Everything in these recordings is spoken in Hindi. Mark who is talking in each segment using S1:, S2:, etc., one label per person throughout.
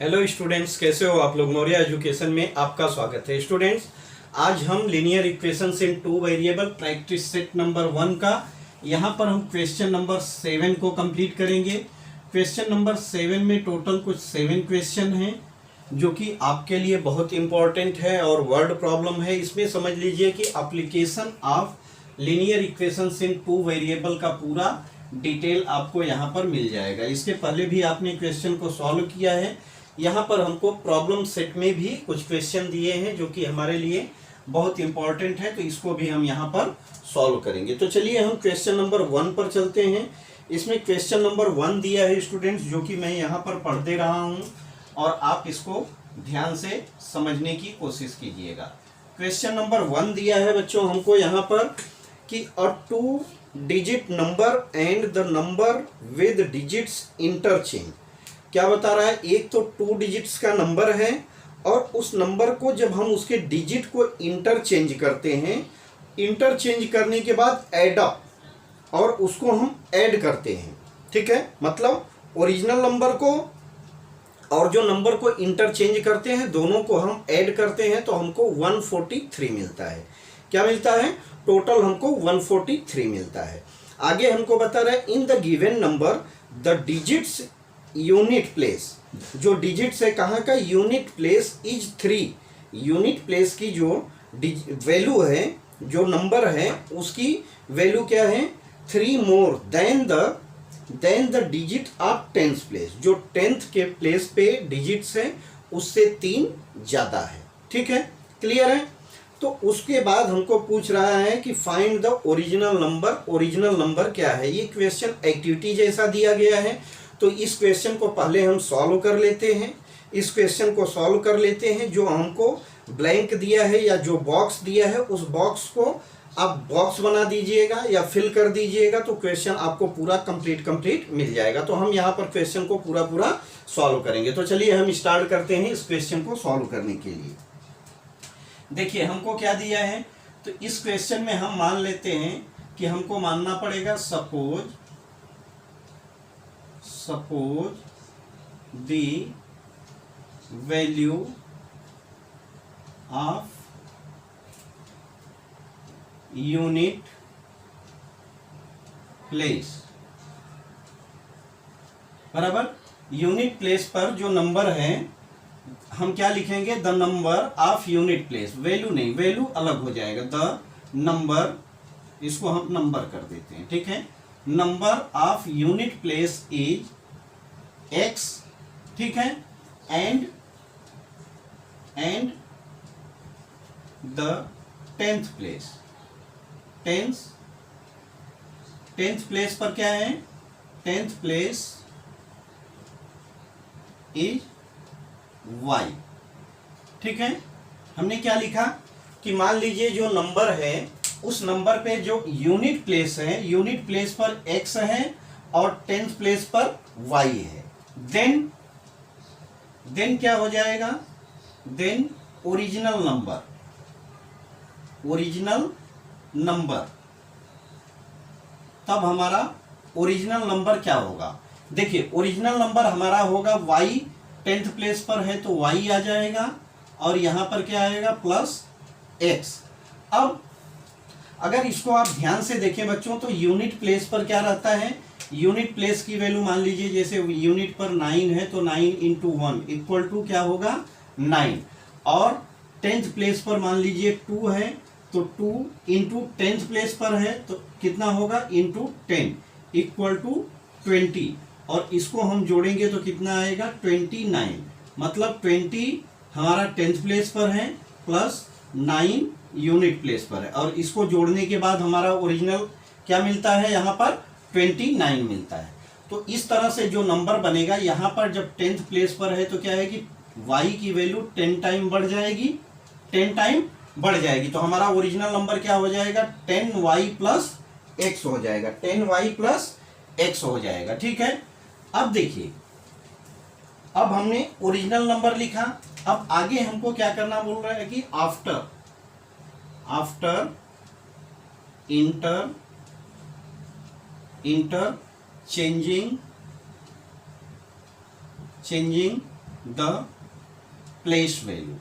S1: हेलो स्टूडेंट्स, कैसे हो आप लोग। मौर्य एजुकेशन में आपका स्वागत है। स्टूडेंट्स, आज हम लीनियर इक्वेशंस इन two variable practice set number 1 का यहाँ पर हम क्वेश्चन नंबर 7 को कंप्लीट करेंगे। क्वेश्चन नंबर 7 में टोटल कुछ 7 क्वेश्चन हैं जो कि आपके लिए बहुत इंपॉर्टेंट है और वर्ड प्रॉब्लम है। इसमें समझ लीजिए कि application of linear equations in two variable का पूरा डिटेल आपको यहाँ पर मिल जाएगा। इसके पहले भी आपने क्वेश्चन को सॉल्व किया है। यहाँ पर हमको प्रॉब्लम सेट में भी कुछ क्वेश्चन दिए हैं जो कि हमारे लिए बहुत इंपॉर्टेंट है, तो इसको भी हम यहाँ पर सॉल्व करेंगे। तो चलिए हम क्वेश्चन नंबर 1 पर चलते हैं। इसमें क्वेश्चन नंबर 1 दिया है स्टूडेंट्स, जो कि मैं यहाँ पर पढ़ दे रहा हूँ और आप इसको ध्यान से समझने की कोशिश कीजिएगा। क्वेश्चन नंबर 1 दिया है बच्चों हमको यहाँ पर कि अ 2 digit number and the number with digits interchange. क्या बता रहा है, एक तो 2 डिजिट्स का नंबर है और उस नंबर को जब हम उसके डिजिट को इंटरचेंज करते हैं, इंटरचेंज करने के बाद ऐड अप और उसको हम ऐड करते हैं। ठीक है, मतलब ओरिजिनल नंबर को और जो नंबर को इंटरचेंज करते हैं दोनों को हम ऐड करते हैं तो हमको 143 मिलता है। क्या मिलता है? टोटल हमको 143 मिलता है। आगे हमको बता रहा है in the given number the digits unit place. जो डिजिट्स है कहाँ का? Unit place is 3। Unit place की जो वैल्यू है, जो नंबर है, उसकी वैल्यू क्या है? 3 more than the digit of 10th place. जो 10th के प्लेस पे डिजिट्स है उससे 3 ज्यादा है। ठीक है, क्लियर है? तो उसके बाद हमको पूछ रहा है कि find the original number. Original number क्या है? ये क्वेश्चन एक्टिविटी जैसा दिया गया है, तो इस क्वेश्चन को पहले हम सॉल्व कर लेते हैं। इस क्वेश्चन को सॉल्व कर लेते हैं। जो हमको ब्लैंक दिया है या जो बॉक्स दिया है उस बॉक्स को आप बॉक्स बना दीजिएगा या फिल कर दीजिएगा तो क्वेश्चन आपको पूरा कंप्लीट मिल जाएगा। तो हम यहाँ पर क्वेश्चन को पूरा सॉल्व करेंगे। तो चलिए हम स्टार्ट करते हैं इस क्वेश्चन को सॉल्व करने के लिए। देखिए हमको क्या दिया है, तो इस क्वेश्चन में हम मान लेते हैं कि हमको मानना पड़ेगा suppose the value of unit place। बराबर, यूनिट प्लेस पर जो नंबर है हम क्या लिखेंगे? The number of unit place. Value नहीं, वैल्यू अलग हो जाएगा। द नंबर, इसको हम नंबर कर देते हैं। ठीक है, number of unit place is x। ठीक है, and the 10th place. 10th place पर क्या है? 10th place is y। ठीक है, हमने क्या लिखा कि मान लीजिए जो नंबर है उस नंबर पे जो यूनिट प्लेस है, यूनिट प्लेस पर x है और 10th प्लेस पर y है। देन क्या हो जाएगा? देन ओरिजिनल नंबर, तब हमारा ओरिजिनल नंबर क्या होगा? देखिए ओरिजिनल नंबर हमारा होगा y। 10th प्लेस पर है तो y आ जाएगा और यहां पर क्या आएगा? Plus x। अब अगर इसको आप ध्यान से देखें बच्चों तो यूनिट प्लेस पर क्या रहता है? यूनिट प्लेस की वैल्यू मान लीजिए जैसे यूनिट पर 9 है तो 9 इंटू 1 इक्वल टू क्या होगा? 9। और 10th प्लेस पर मान लीजिए 2 है तो 2 इंटू 10th प्लेस पर है तो कितना होगा? Into 10 equal to 20। और इसको हम जोड़ेंगे तो कितना आएगा? 29। मतलब 20 हमारा 10th प्लेस पर है प्लस 9 यूनिट प्लेस पर है और इसको जोड़ने के बाद हमारा ओरिजिनल क्या मिलता है? यहाँ पर 29 मिलता है। तो इस तरह से जो नंबर बनेगा यहाँ पर जब 10th प्लेस पर है तो क्या है कि y की वैल्यू 10 टाइम बढ़ जाएगी, 10 टाइम बढ़ जाएगी। तो हमारा ओरिजिनल नंबर क्या हो जाएगा? 10y प्लस x हो जाएगा, 10y प्लस x हो जाएगा। ठीक है, अब देखिए, अब हमने ओरिजिनल नंबर लिखा। अब आगे हमको क्या करना बोल रहा है कि after inter changing the place value,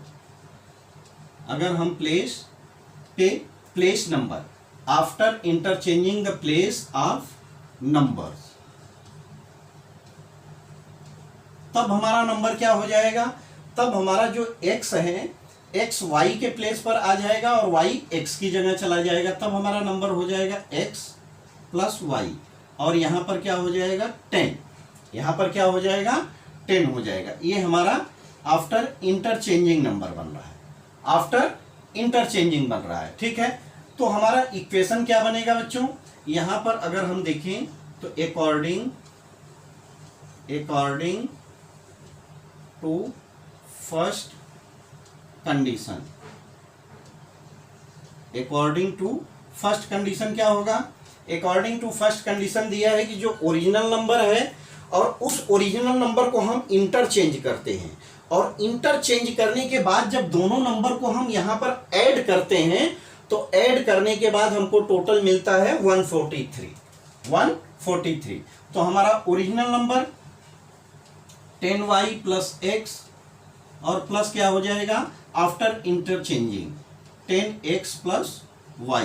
S1: अगर हम place number after interchanging the place of numbers, तब हमारा नंबर क्या हो जाएगा, तब हमारा जो x है x y के प्लेस पर आ जाएगा और y x की जगह चला जाएगा, तब हमारा नंबर हो जाएगा x प्लस y, और यहाँ पर क्या हो जाएगा 10, यहाँ पर क्या हो जाएगा 10 हो जाएगा। ये हमारा आफ्टर इंटरचेंजिंग नंबर बन रहा है, आफ्टर इंटरचेंजिंग बन रहा है। ठीक है, तो हमारा इक्वेशन क्या बनेगा बच्चों, यहाँ पर अगर हम देखें तो according to first condition, according to first condition क्या होगा, अकॉर्डिंग टू फर्स्ट कंडीशन दिया है कि जो ओरिजिनल नंबर है और उस ओरिजिनल नंबर को हम इंटरचेंज करते हैं, और इंटरचेंज करने के बाद जब दोनों नंबर को हम यहाँ पर ऐड करते हैं तो ऐड करने के बाद हमको टोटल मिलता है 143। तो हमारा original number 10y plus x और प्लस क्या हो जाएगा after interchanging 10x plus y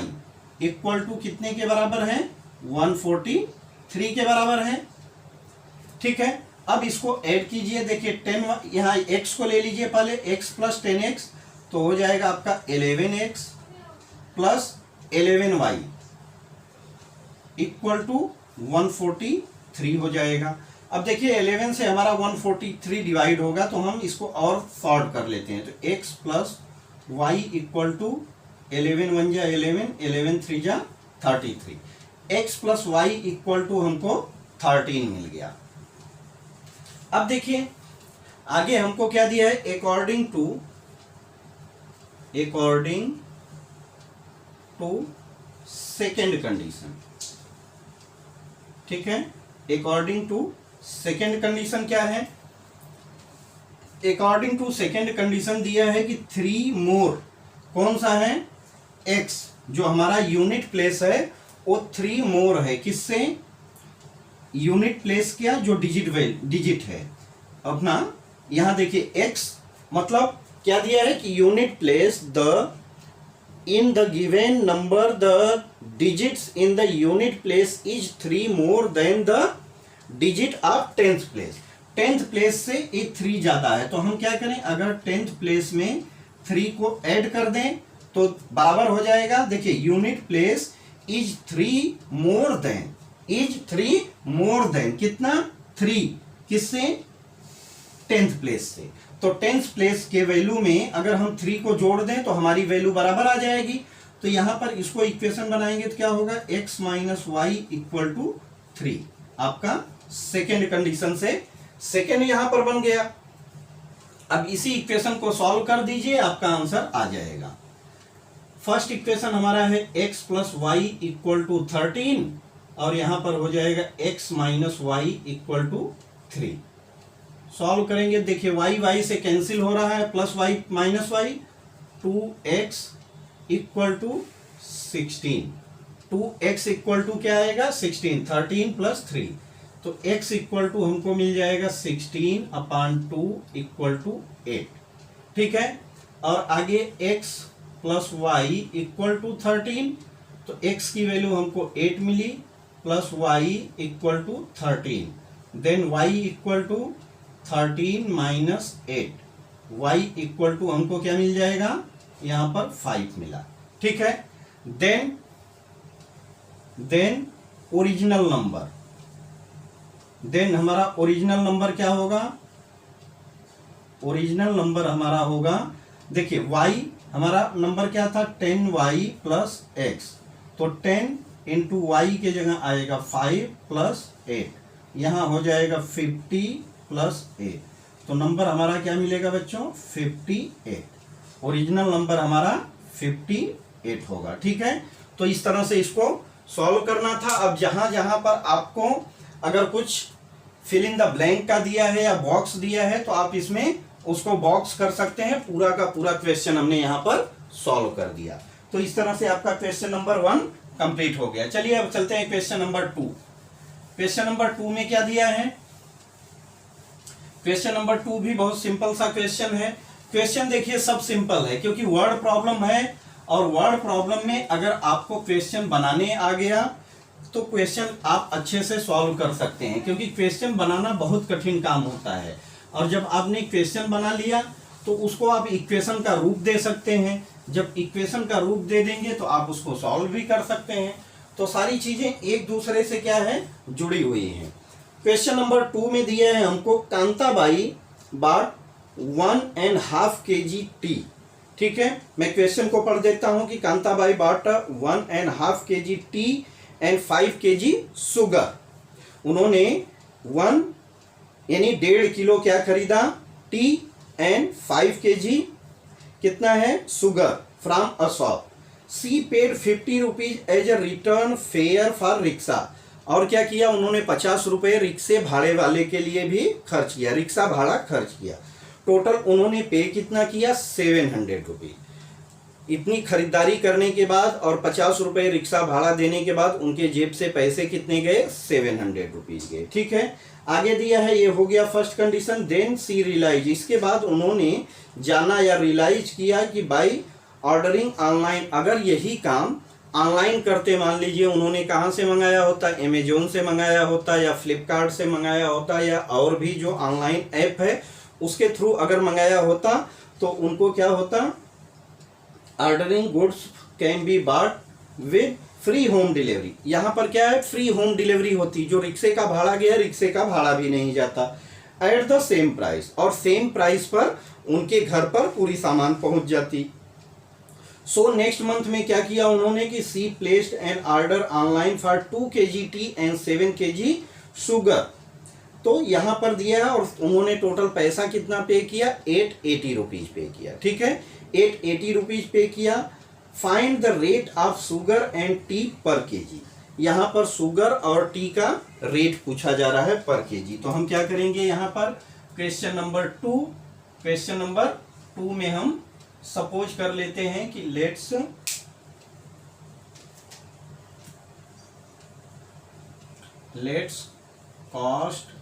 S1: equal to कितने के बराबर है, 143 के बराबर है। ठीक है, अब इसको ऐड कीजिए, देखिए 10 यहाँ x को ले लीजिए पहले, x प्लस 10x तो हो जाएगा आपका 11x plus 11y equal to 143 हो जाएगा। अब देखिए 11 से हमारा 143 डिवाइड होगा तो हम इसको और सॉल्व कर लेते हैं, तो x plus Y equal to 11 1 जा 11, 11 3 जा 33, x plus Y equal to हमको 13 मिल गया। अब देखिए आगे हमको क्या दिया है, अकॉर्डिंग टू सेकेंड कंडीशन। ठीक है, अकॉर्डिंग टू सेकेंड कंडीशन क्या है, अकॉर्डिंग टू सेकेंड कंडीशन दिया है कि 3 मोर, कौन सा है x, जो हमारा यूनिट प्लेस है वो 3 मोर है, किससे, यूनिट प्लेस क्या, जो डिजिट है अपना। यहां देखिए x मतलब क्या दिया है कि unit place in the given number the digits in the unit place is 3 more than the digit of 10th place। 10th place से ये 3 ज्यादा है, तो हम क्या करें, अगर 10th प्लेस में 3 को ऐड कर दें तो बराबर हो जाएगा, देखिए unit place is 3 more than कितना, 3 किससे, 10th प्लेस से। तो 10th प्लेस के वैल्यू में अगर हम 3 को जोड़ दें तो हमारी वैल्यू बराबर आ जाएगी। तो यहां पर इसको इक्वेशन बनाएंगे तो क्या होगा, x minus y equal to 3, आपका सेकेंड कंडीशन से सेकेंड यहां पर बन गया। अब इसी इक्वेशन को सॉल्व कर दीजिए, आपका आंसर आ जाएगा। फर्स्ट इक्वेशन हमारा है x plus Y equal to 13 और यहां पर हो जाएगा x minus y equal to 3। Solve करेंगे, देखिए y से कैंसिल हो रहा है, plus y minus y, 2x equal to 16, 2x equal to क्या आएगा 16, 13 प्लस 3, तो x इक्वल टू हमको मिल जाएगा 16/2 इक्वल टू 8। ठीक है, और आगे x plus Y equal to 13, तो x की वैल्यू हमको 8 मिली, plus y equal to 13, then y equal to 13 minus 8, y equal to हमको क्या मिल जाएगा, यहां पर 5 मिला। ठीक है, देन ओरिजिनल नंबर, देन हमारा ओरिजिनल नंबर क्या होगा, ओरिजिनल नंबर हमारा होगा, देखिए y हमारा नंबर क्या था 10y प्लस x, तो 10 इंटू वाई के जगह आएगा 5 प्लस 8, यहां हो जाएगा 50 प्लस 8, तो नंबर हमारा क्या मिलेगा बच्चों 58, ओरिजिनल नंबर हमारा 58 होगा। ठीक है, तो इस तरह से इसको सॉल्व करना था। अब जहां जहां पर आपको अगर कुछ फिल इन द ब्लैंक का दिया है या बॉक्स दिया है तो आप इसमें उसको बॉक्स कर सकते हैं, पूरा का पूरा क्वेश्चन हमने यहाँ पर सॉल्व कर दिया। तो इस तरह से आपका क्वेश्चन नंबर 1 कंप्लीट हो गया। चलिए अब चलते हैं क्वेश्चन नंबर 2। क्वेश्चन नंबर 2 में क्या दिया है, क्वेश्चन नंबर 2 भी बहुत सिंपल सा क्वेश्चन है। क्वेश्चन देखिए सब सिंपल है क्योंकि वर्ड प्रॉब्लम है, और वर्ड प्रॉब्लम में अगर आपको क्वेश्चन बनाने आ गया तो क्वेश्चन आप अच्छे से सॉल्व कर सकते हैं, क्योंकि क्वेश्चन बनाना बहुत कठिन काम होता है। और जब आपने क्वेश्चन बना लिया तो उसको आप इक्वेशन का रूप दे सकते हैं। जब इक्वेशन का रूप दे देंगे तो आप उसको सॉल्व भी कर सकते हैं। तो सारी चीजें एक दूसरे से क्या है, जुड़ी हुई हैं। क्वेश्चन नंबर 2 में दिया है हमको कांताबाई बाट 1.5 kg टी। ठीक है, मैं क्वेश्चन को पढ़ देता हूं कि कांताबाई बाट 1.5 kg tea and 5 kg sugar. उन्होंने 1 यानी 1.5 किलो क्या खरीदा, टी, एंड 5 kg कितना है, sugar from a shop. She paid 50 rupees as a return fare for rickshaw. और क्या किया उन्होंने, 50 रुपये रिक्शे भाड़े वाले के लिए भी खर्च किया, रिक्शा भाड़ा खर्च किया। टोटल उन्होंने पे कितना किया, 700 रुपीज। इतनी खरीदारी करने के बाद और 50 रुपये रिक्शा भाड़ा देने के बाद उनके जेब से पैसे कितने गए, 700 रुपीज गए। ठीक है, आगे दिया है, ये हो गया फर्स्ट कंडीशन। देन सी रियलाइज, इसके बाद उन्होंने जाना या रियलाइज किया कि बाई ऑर्डरिंग ऑनलाइन, अगर यही काम ऑनलाइन करते, मान लीजिए उन्होंने कहाँ से मंगाया होता, अमेजोन से मंगाया होता या फ्लिपकार्ट से मंगाया होता या और भी जो ऑनलाइन ऐप है उसके थ्रू अगर मंगाया होता तो उनको क्या होता, ordering goods can be bought with free home delivery. यहाँ पर क्या है, फ्री होम डिलीवरी होती, जो रिक्शे का भाड़ा गया रिक्शे का भाड़ा भी नहीं जाता, एट द सेम प्राइस, और सेम प्राइस पर उनके घर पर पूरी सामान पहुंच जाती। सो नेक्स्ट मंथ में क्या किया उन्होंने कि she placed an order online for 2 kg tea and 7 kg sugar. तो यहां पर दिया है और उन्होंने टोटल पैसा कितना पे किया, 880 रुपीज पे किया। ठीक है, 880 रुपीज पे किया। Find the rate of sugar and T पर केजी। यहाँ पर शुगर और टी का रेट पूछा जा रहा है पर केजी। तो हम क्या करेंगे, यहाँ पर क्वेश्चन नंबर 2 में हम सपोज कर लेते हैं कि let's cost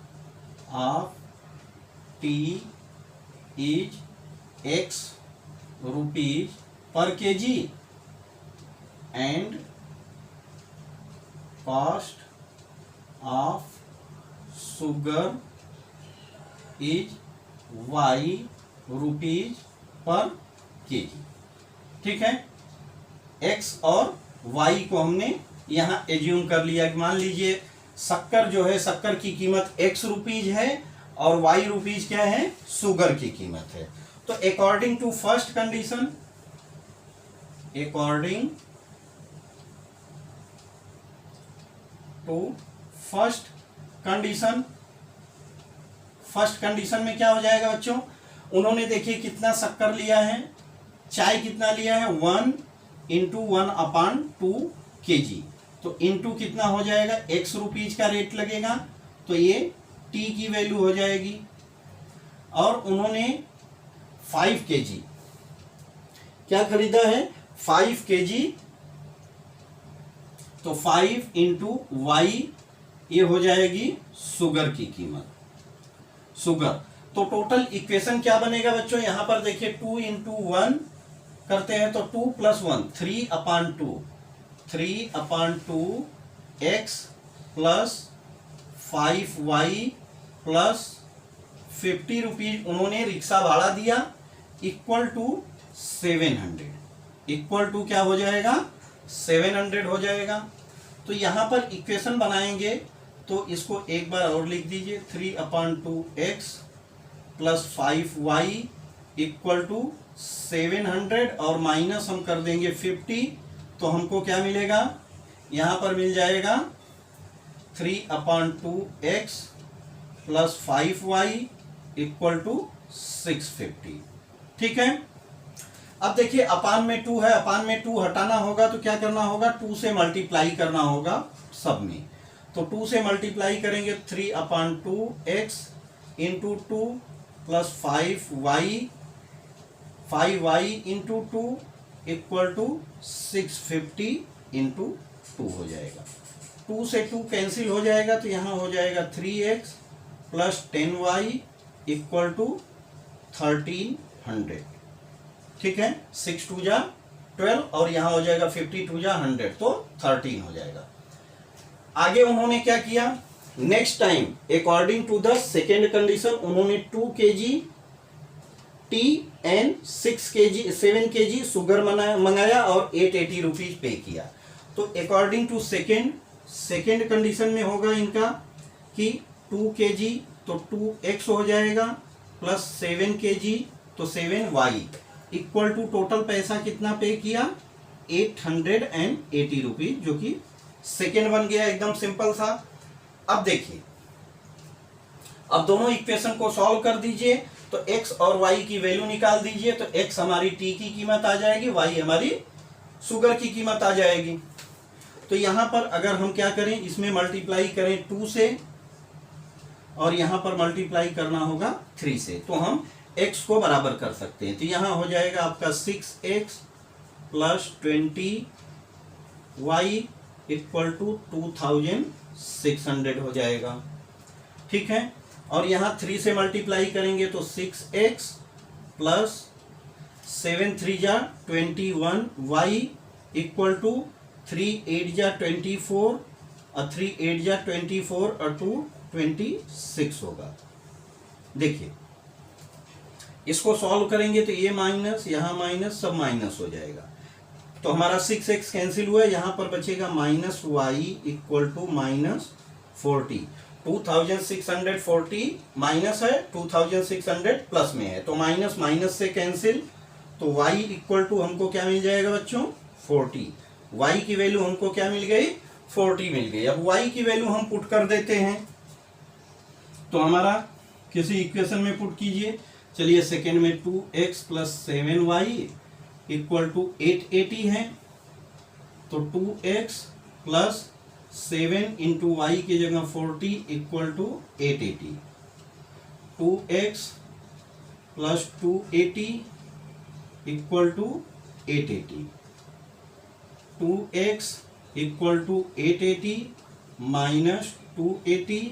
S1: of T is X rupees per KG and cost of sugar is Y rupees per KG. ठीक है, X और Y को हमने यहां एज्यूम कर लिया कि मान लीजिए शक्कर जो है, शक्कर की कीमत X रुपीज है और Y रुपीज क्या है, शुगर की कीमत है। तो according to first condition, according to first condition में क्या हो जाएगा बच्चों, उन्होंने देखिए कितना शक्कर लिया है, चाय कितना लिया है, 1 × 1/2 kg। तो इंटू कितना हो जाएगा, X रुपीज का रेट लगेगा तो ये टी की वैल्यू हो जाएगी। और उन्होंने 5 kg क्या खरीदा है, 5 kg, तो 5 × Y ये हो जाएगी शुगर की कीमत, शुगर। तो टोटल इक्वेशन क्या बनेगा बच्चों, यहां पर देखिए 2 × 1 करते हैं तो 2 + 1 3/2 X + 5Y + 50 रुपीज उन्होंने रिक्शा भाड़ा दिया, इक्वल टू 700, इक्वल टू क्या हो जाएगा, 700 हो जाएगा। तो यहां पर इक्वेशन बनाएंगे तो इसको एक बार और लिख दीजिए, 3/2 X + 5Y = 700 और माइनस हम कर देंगे 50, तो हमको क्या मिलेगा, यहां पर मिल जाएगा 3/2 X + 5Y = 650। ठीक है, अब देखिए अपान में 2 है, अपान में 2 हटाना होगा तो क्या करना होगा, 2 से मल्टीप्लाई करना होगा सब में। तो 2 से मल्टीप्लाई करेंगे, 3/2 X × 2 + 5Y × 2 = 650 × 2 हो जाएगा। 2 से 2 कैंसिल हो जाएगा तो यहाँ हो जाएगा 3X + 10Y इक्वल टू 1300। ठीक है, 6 2 जा 12 और यहाँ हो जाएगा 50 2 जा 100, तो 13 हो जाएगा। आगे उन्होंने क्या किया, next time according to the second condition उन्होंने 2 kg tea and 7 kg sugar मंगाया और 880 रुपीज पे किया। तो अकॉर्डिंग टू सेकेंड कंडीशन में होगा इनका कि 2 kg तो 2x हो जाएगा प्लस 7 kg तो 7y इक्वल टू टोटल पैसा कितना पे किया 880 रुपीज, जो कि सेकेंड बन गया, एकदम सिंपल सा। अब देखिए, अब दोनों इक्वेशन को सॉल्व कर दीजिए तो x और y की वैल्यू निकाल दीजिए। तो x हमारी टी की कीमत आ जाएगी, y हमारी शुगर की कीमत आ जाएगी। तो यहां पर अगर हम क्या करें, इसमें मल्टीप्लाई करें 2 से और यहां पर मल्टीप्लाई करना होगा 3 से, तो हम x को बराबर कर सकते हैं। तो यहां हो जाएगा आपका 6x plus 20y equal to 2600 हो जाएगा। ठीक है, और यहाँ 3 से मल्टीप्लाई करेंगे तो 6x प्लस 7 3 जा 21y इक्वल टू 3 8 जा 24 और 3 8 जा 24 और 2 26 होगा। देखिए, इसको सॉल्व करेंगे तो ये माइनस, यहाँ माइनस, सब माइनस हो जाएगा। तो हमारा 6x कैंसिल हुआ, यहाँ पर बचेगा minus y equal to minus 40। 2640 minus है, 2600 प्लस में है, तो माइनस माइनस से कैंसिल, तो y इक्वल टू हमको क्या मिल जाएगा बच्चों 40। y की वैल्यू हमको क्या मिल गई 40 मिल गई। अब y की वैल्यू हम पुट कर देते हैं, तो हमारा किसी इक्वेशन में पुट कीजिए। चलिए, सेकेंड में 2x plus 7y equal to 880 है, तो 2x प्लस 7 इंटू वाई की जगह 40 equal to 880। 2x plus 280 equal to 880। 2x equal to 880 minus 280,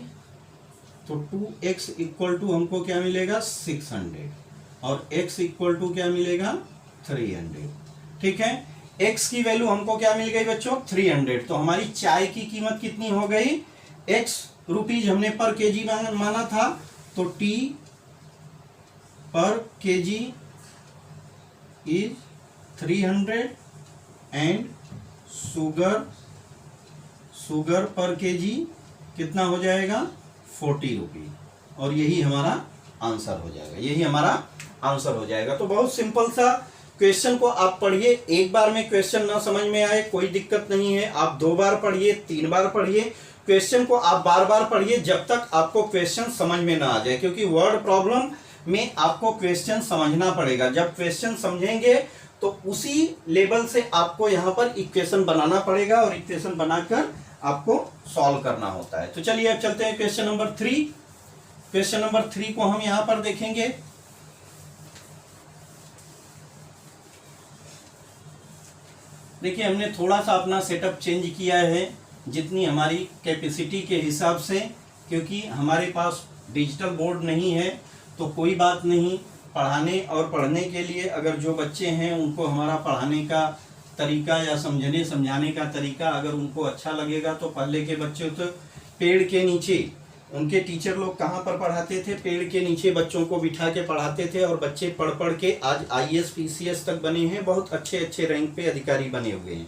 S1: तो 2x इक्वल टू हमको क्या मिलेगा 600 और x इक्वल टू क्या मिलेगा 300। ठीक है, x की वैल्यू हमको क्या मिल गई बच्चों 300। तो हमारी चाय की कीमत कितनी हो गई, x रुपीज हमने पर केजी माना था, तो t पर केजी इज 300 एंड शुगर पर केजी कितना हो जाएगा 40 रुपीज, और यही हमारा आंसर हो जाएगा, यही हमारा आंसर हो जाएगा। तो बहुत सिंपल सा क्वेश्चन को आप पढ़िए, एक बार में क्वेश्चन ना समझ में आए कोई दिक्कत नहीं है, आप 2 बार पढ़िए, 3 बार पढ़िए, क्वेश्चन को आप बार बार पढ़िए जब तक आपको क्वेश्चन समझ में ना आ जाए, क्योंकि वर्ड प्रॉब्लम में आपको क्वेश्चन समझना पड़ेगा। जब क्वेश्चन समझेंगे तो उसी लेवल से आपको यहाँ पर इक्वेशन बनाना पड़ेगा और इक्वेशन बनाकर आपको सॉल्व करना होता है। तो चलिए अब चलते हैं क्वेश्चन नंबर 3। क्वेश्चन नंबर 3 को हम यहाँ पर देखेंगे। देखिए, हमने थोड़ा सा अपना सेटअप चेंज किया है जितनी हमारी कैपेसिटी के हिसाब से, क्योंकि हमारे पास डिजिटल बोर्ड नहीं है। तो कोई बात नहीं, पढ़ाने और पढ़ने के लिए अगर जो बच्चे हैं उनको हमारा पढ़ाने का तरीका या समझाने का तरीका अगर उनको अच्छा लगेगा, तो पहले के बच्चे तो पेड़ के नीचे, उनके टीचर लोग कहाँ पर पढ़ाते थे, पेड़ के नीचे बच्चों को बिठा के पढ़ाते थे, और बच्चे पढ़ पढ़ के आज IAS PCS तक बने हैं, बहुत अच्छे अच्छे रैंक पे अधिकारी बने हुए हैं।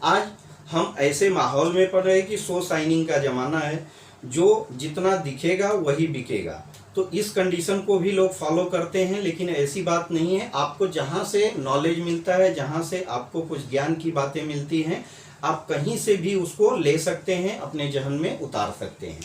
S1: आज हम ऐसे माहौल में पढ़ रहे हैं कि शो साइनिंग का ज़माना है, जो जितना दिखेगा वही बिकेगा। तो इस कंडीशन को भी लोग फॉलो करते हैं, लेकिन ऐसी बात नहीं है। आपको जहाँ से नॉलेज मिलता है, जहाँ से आपको कुछ ज्ञान की बातें मिलती हैं, आप कहीं से भी उसको ले सकते हैं, अपने जहन में उतार सकते हैं।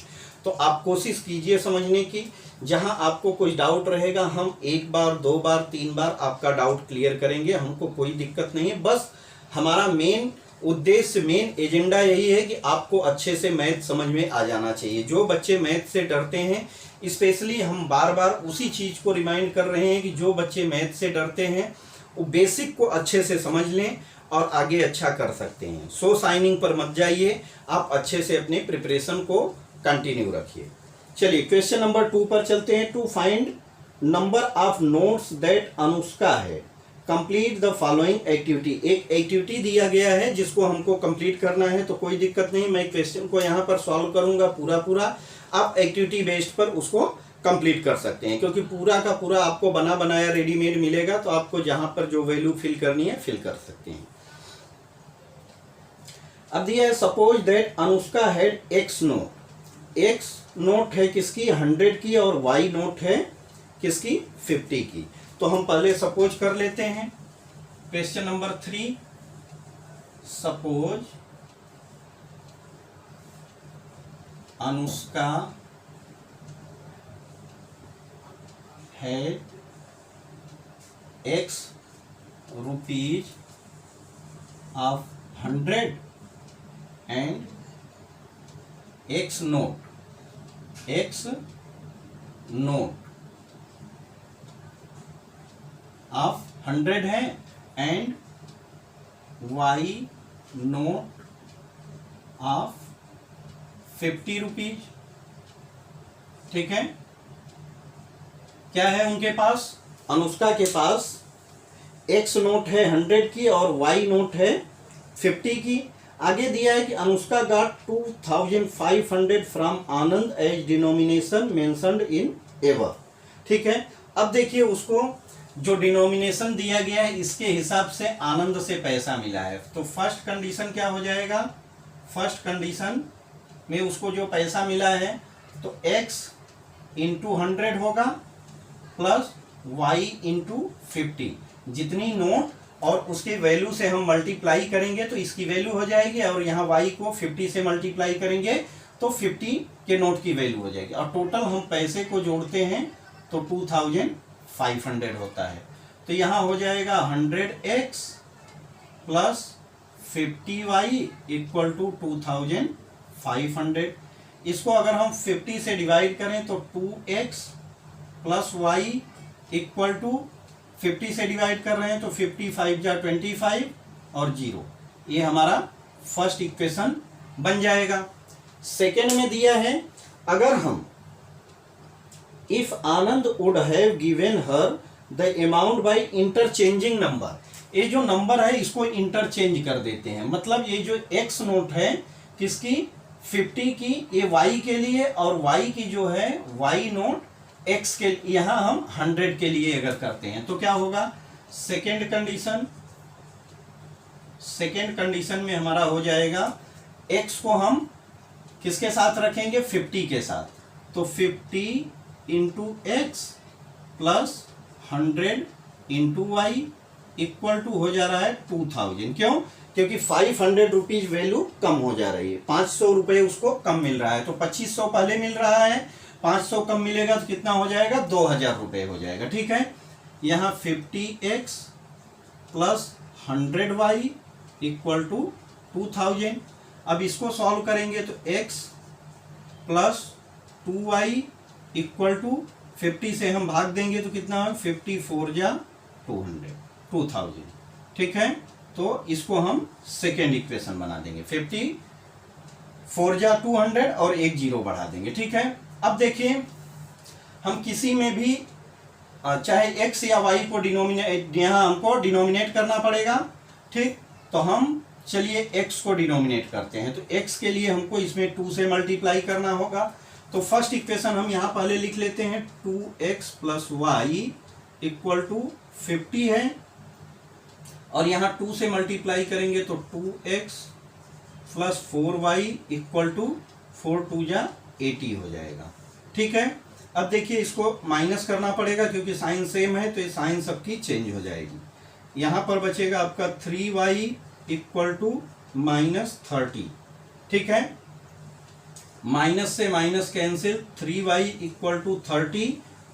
S1: तो आप कोशिश कीजिए समझने की। जहाँ आपको कोई डाउट रहेगा, हम 1 बार 2 बार 3 बार आपका डाउट क्लियर करेंगे, हमको कोई दिक्कत नहीं है। बस हमारा मेन उद्देश्य, मेन एजेंडा यही है कि आपको अच्छे से मैथ समझ में आ जाना चाहिए। जो बच्चे मैथ से डरते हैं, स्पेशली हम बार बार उसी चीज़ को रिमाइंड कर रहे हैं कि जो बच्चे मैथ से डरते हैं वो बेसिक को अच्छे से समझ लें और आगे अच्छा कर सकते हैं। शो साइनिंग पर मत जाइए, आप अच्छे से अपने प्रिपरेशन को कंटिन्यू रखिए। चलिए क्वेश्चन नंबर 2 पर चलते हैं। To find number of notes that Anushka है, कंप्लीट द फॉलोइंग एक्टिविटी। एक एक्टिविटी दिया गया है जिसको हमको कंप्लीट करना है, तो कोई दिक्कत नहीं, मैं क्वेश्चन को यहाँ पर सॉल्व करूंगा पूरा पूरा, आप एक्टिविटी बेस्ड पर उसको कंप्लीट कर सकते हैं, क्योंकि पूरा का पूरा आपको बना बनाया रेडीमेड मिलेगा, तो आपको जहां पर जो वैल्यू फिल करनी है फिल कर सकते हैं। अब दिया है suppose that Anushka had x note. X note है किसकी 100 की और वाई नोट है किसकी 50 की। तो हम पहले सपोज कर लेते हैं। Question number 3, suppose Anushka had x rupees of 100 and x note of 100 है and y note of 50 rupees. ठीक है, क्या है उनके पास, अनुष्का के पास एक्स नोट है 100 की और वाई नोट है 50 की। आगे दिया है कि Anushka got 2500 from Anand as denomination mentioned in ever. ठीक है, अब देखिए उसको जो डिनोमिनेशन दिया गया है इसके हिसाब से आनंद से पैसा मिला है, तो फर्स्ट कंडीशन क्या हो जाएगा, फर्स्ट कंडीशन में उसको जो पैसा मिला है तो x इंटू 100 होगा प्लस y इंटू 50, जितनी नोट और उसके वैल्यू से हम मल्टीप्लाई करेंगे तो इसकी वैल्यू हो जाएगी, और यहाँ y को 50 से मल्टीप्लाई करेंगे तो 50 के नोट की वैल्यू हो जाएगी, और टोटल हम पैसे को जोड़ते हैं तो 2500 होता है। तो यहाँ हो जाएगा 100x plus 50y equal to 2500। इसको अगर हम 50 से डिवाइड करें तो 2x plus Y equal to 50 से डिवाइड कर रहे हैं तो 55 जा 25 और 0, ये हमारा फर्स्ट इक्वेशन बन जाएगा। सेकेंड में दिया है अगर हम if Anand would have given her the amount by interchanging number, ये जो नंबर है इसको इंटरचेंज कर देते हैं, मतलब ये जो एक्स नोट है किसकी 50 की, ये y के लिए, और y की जो है y नोट x के, यहां हम 100 के लिए अगर करते हैं तो क्या होगा, सेकेंड कंडीशन में हमारा हो जाएगा x को हम किसके साथ रखेंगे 50 के साथ, तो 50 into x plus 100 into y equal to हो जा रहा है 2000। क्यों, क्योंकि 500 रुपीज वैल्यू कम हो जा रही है, 500 रुपए उसको कम मिल रहा है, तो 2500 पहले मिल रहा है, 500 कम मिलेगा तो कितना हो जाएगा 2000 रुपए हो जाएगा। ठीक है, यहाँ 50x plus 100y equal to 2000। अब इसको सॉल्व करेंगे तो x plus 2y equal to 50 से हम भाग देंगे तो कितना है 54 जा 2000। ठीक है, तो इसको हम सेकेंड इक्वेशन बना देंगे, 54 जा 200 और एक जीरो बढ़ा देंगे। ठीक है, अब देखिए हम किसी में भी चाहे x या y को डिनोमिनेट, यहाँ हमको डिनोमिनेट करना पड़ेगा। ठीक, तो हम चलिए x को डिनोमिनेट करते हैं, तो x के लिए हमको इसमें 2 से मल्टीप्लाई करना होगा, तो फर्स्ट इक्वेशन हम यहाँ पहले लिख लेते हैं 2x plus Y equal to 50 है, और यहाँ 2 से मल्टीप्लाई करेंगे तो 2x plus 4y equal to 4 2 जा 80 हो जाएगा। ठीक है, अब देखिए इसको माइनस करना पड़ेगा क्योंकि साइन सेम है, तो ये साइन सबकी चेंज हो जाएगी। यहाँ पर बचेगा आपका 3y इक्वल टू -30। ठीक है, माइनस से minus cancel, 3y equal to 30,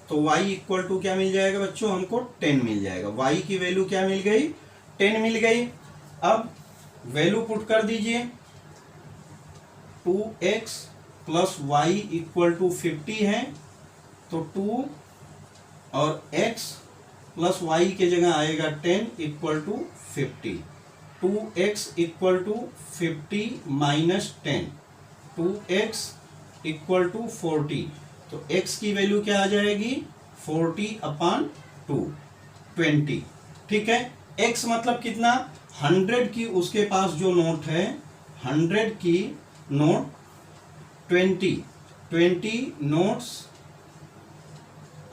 S1: तो y इक्वल टू क्या मिल जाएगा बच्चों, हमको 10 मिल जाएगा। y की वैल्यू क्या मिल गई, 10 मिल गई। अब वैल्यू पुट कर दीजिए, 2x plus Y equal to 50 है, तो 2 और x प्लस वाई के जगह आएगा 10 equal to 50। 2x equal to 50 minus 10, 2x equal to 40, तो x की वैल्यू क्या आ जाएगी 40/2 20। ठीक है, x मतलब कितना, 100 की उसके पास जो नोट है, 100 की note, 20 notes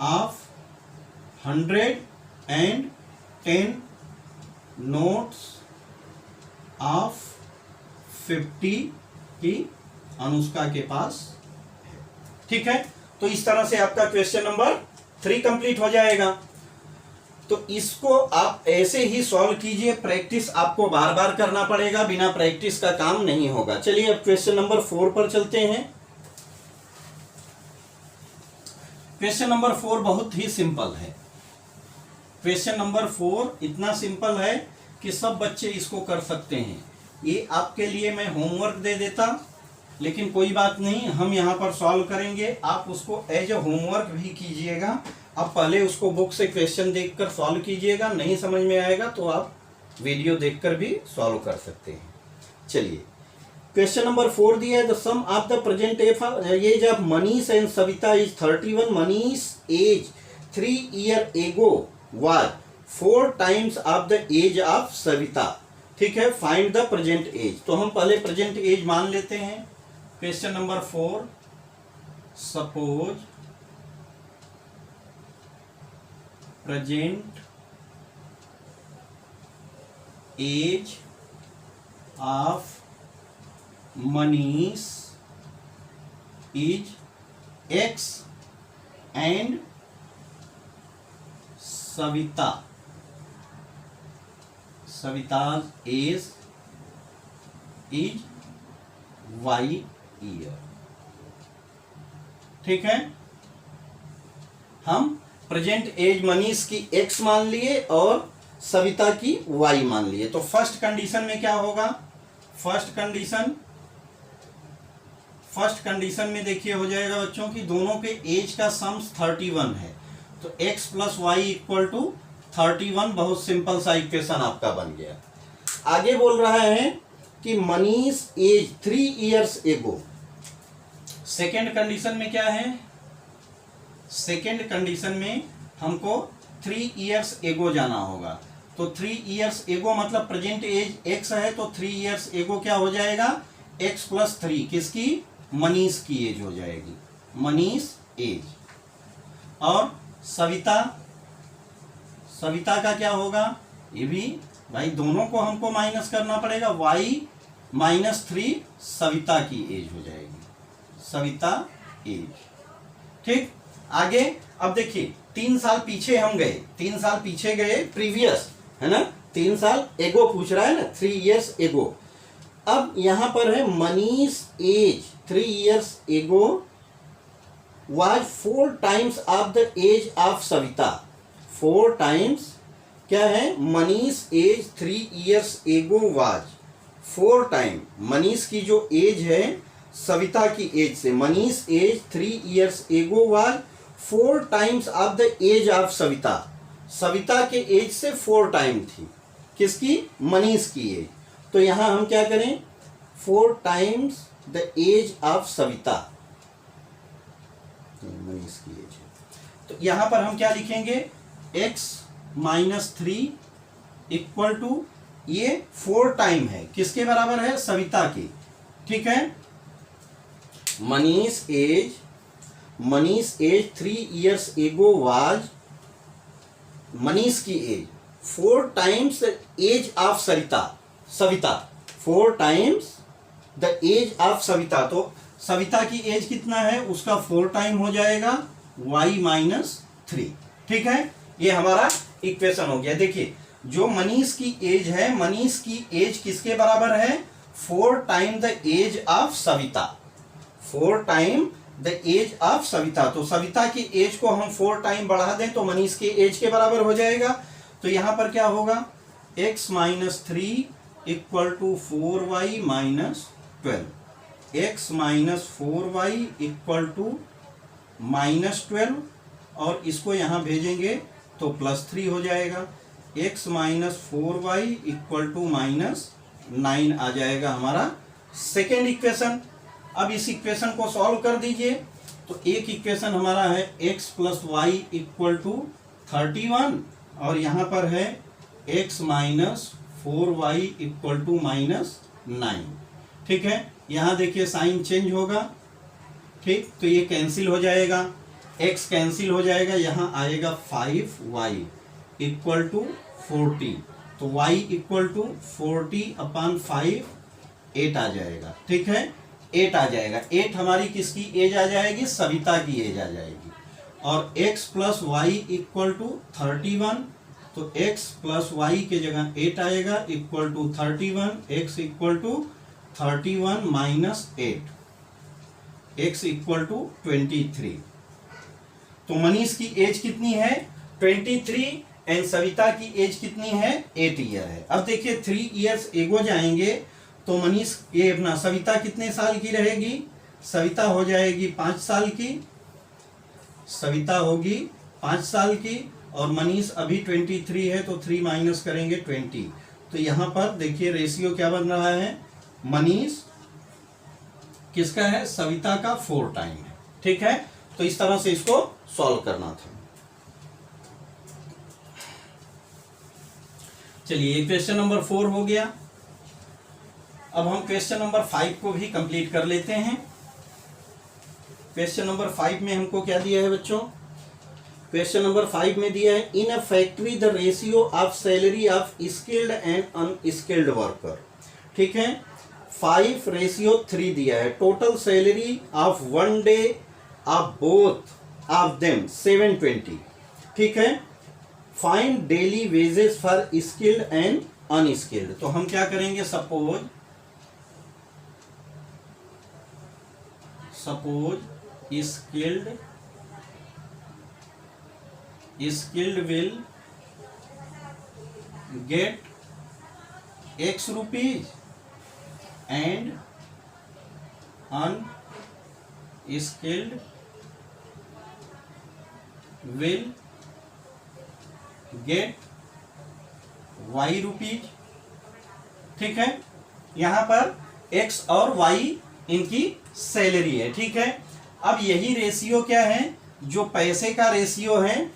S1: of 100 and 10 notes of 50 की अनुष्का के पास है। ठीक है, तो इस तरह से आपका क्वेश्चन नंबर 3 कंप्लीट हो जाएगा। तो इसको आप ऐसे ही सॉल्व कीजिए, प्रैक्टिस आपको बार बार करना पड़ेगा, बिना प्रैक्टिस का काम नहीं होगा। चलिए अब क्वेश्चन नंबर 4 पर चलते हैं। क्वेश्चन नंबर 4 बहुत ही सिंपल है। क्वेश्चन नंबर 4 इतना सिंपल है कि सब बच्चे इसको कर सकते हैं। ये आपके लिए मैं होमवर्क दे देता, लेकिन कोई बात नहीं, हम यहाँ पर सॉल्व करेंगे, आप उसको एज ए होमवर्क भी कीजिएगा। आप पहले उसको बुक से क्वेश्चन देखकर सॉल्व कीजिएगा, नहीं समझ में आएगा तो आप वीडियो देखकर भी सॉल्व कर सकते हैं। चलिए क्वेश्चन नंबर 4 दिया है, the sum of the present age of Manish and Savita is 31। Manish age 3 year ago was 4 times of the age of Savita. ठीक है, फाइंड द प्रेजेंट एज। तो हम पहले प्रेजेंट एज मान लेते हैं। Question number 4, suppose present age of Manish is x and Savita's age is y year. ठीक है, हम प्रेजेंट एज मनीष की x मान लिए और सविता की y मान लिए। तो फर्स्ट कंडीशन में क्या होगा, फर्स्ट कंडीशन में देखिए हो जाएगा बच्चों की दोनों के एज का सम 31 है, तो x plus Y equal to 31। बहुत सिंपल सा इक्वेशन आपका बन गया। आगे बोल रहा है कि Manish age 3 years ago. Second condition में क्या है, सेकेंड कंडीशन में हमको 3 इयर्स एगो जाना होगा। तो 3 इयर्स एगो मतलब प्रेजेंट एज x है, तो 3 इयर्स एगो क्या हो जाएगा, x प्लस 3, किसकी, मनीष की एज हो जाएगी, मनीष एज। और सविता का क्या होगा, ये भी भाई दोनों को हमको माइनस करना पड़ेगा, y माइनस 3 सविता की एज हो जाएगी, सविता एज। ठीक, आगे अब देखिए 3 साल पीछे हम गए, 3 साल पीछे गए, प्रीवियस है ना, 3 साल एगो पूछ रहा है ना, 3 इयर्स एगो। अब यहां पर है Manish age 3 years ago was 4 times of the age of Savita. 4 times क्या है, Manish age 3 years ago was 4 time, Manish की जो एज है सविता की एज से, Manish age 3 years ago was 4 times of the age of Savita. Savita के एज से 4 टाइम थी, किसकी, मनीष की एज। तो यहां हम क्या करें, 4 times the age of Savita, Manish की एज। तो यहां पर हम क्या लिखेंगे, x माइनस 3 इक्वल टू, ये 4 टाइम है, किसके बराबर है, सविता की। ठीक है, Manish age 3 years ago was, Manish की age 4 times age of Savita 4 times the age of Savita. तो सविता की एज कितना है, उसका 4 टाइम हो जाएगा, y माइनस 3। ठीक है, ये हमारा इक्वेशन हो गया। देखिए जो मनीष की एज है, मनीष की एज किसके बराबर है, 4 time the age of Savita, 4 time the age of Savita. तो सविता की एज को हम 4 टाइम बढ़ा दें तो मनीष की एज के बराबर हो जाएगा। तो यहां पर क्या होगा, x minus 3 equal to 4y minus 12, x minus 4y equal to minus 12, और इसको यहां भेजेंगे तो प्लस 3 हो जाएगा, x minus 4y equal to minus 9 आ जाएगा हमारा सेकेंड इक्वेशन। अब इस इक्वेशन को सॉल्व कर दीजिए। तो एक इक्वेशन हमारा है x plus Y equal to 31 और यहाँ पर है x minus 4y equal to minus 9। ठीक है, यहाँ देखिए साइन चेंज होगा। ठीक, तो ये कैंसिल हो जाएगा, x कैंसिल हो जाएगा, यहाँ आएगा 5y इक्वल टू 40, तो y इक्वल टू 40/5 8 आ जाएगा। ठीक है, 8 आ जाएगा। 8 हमारी किसकी एज आ जाएगी? सविता की एज आ जाएगी। और x plus Y equal to 31, तो x प्लस वाई के जगह 8 आएगा equal to 31, x equal to 31 minus 8, x equal to 23। तो मनीष की एज कितनी है? 23 एंड सविता की एज कितनी है? 8 ईयर है। अब देखिए 3 इयर्स एगो जाएंगे तो मनीष ये अपना सविता कितने साल की रहेगी? सविता हो जाएगी 5 साल की, सविता होगी 5 साल की और मनीष अभी 23 है, तो 3 माइनस करेंगे 20। तो यहाँ पर देखिए रेशियो क्या बन रहा है? मनीष किसका है? सविता का 4 टाइम है। ठीक है, तो इस तरह से इसको सॉल्व करना था। चलिए क्वेश्चन नंबर 4 हो गया। अब हम क्वेश्चन नंबर 5 को भी कंप्लीट कर लेते हैं। क्वेश्चन नंबर 5 में हमको क्या दिया है बच्चों? क्वेश्चन नंबर 5 में दिया है in a factory the ratio of salary of skilled and unskilled worker. ठीक है, 5:3 दिया है। Total salary of 1 day of both of them 720। ठीक है, find daily wages for skilled and unskilled. तो हम क्या करेंगे? Suppose skilled will get x rupees and unskilled will get y rupees। ठीक है, यहां पर x और y इनकी सैलरी है। ठीक है, अब यही रेशियो क्या है? जो पैसे का रेशियो है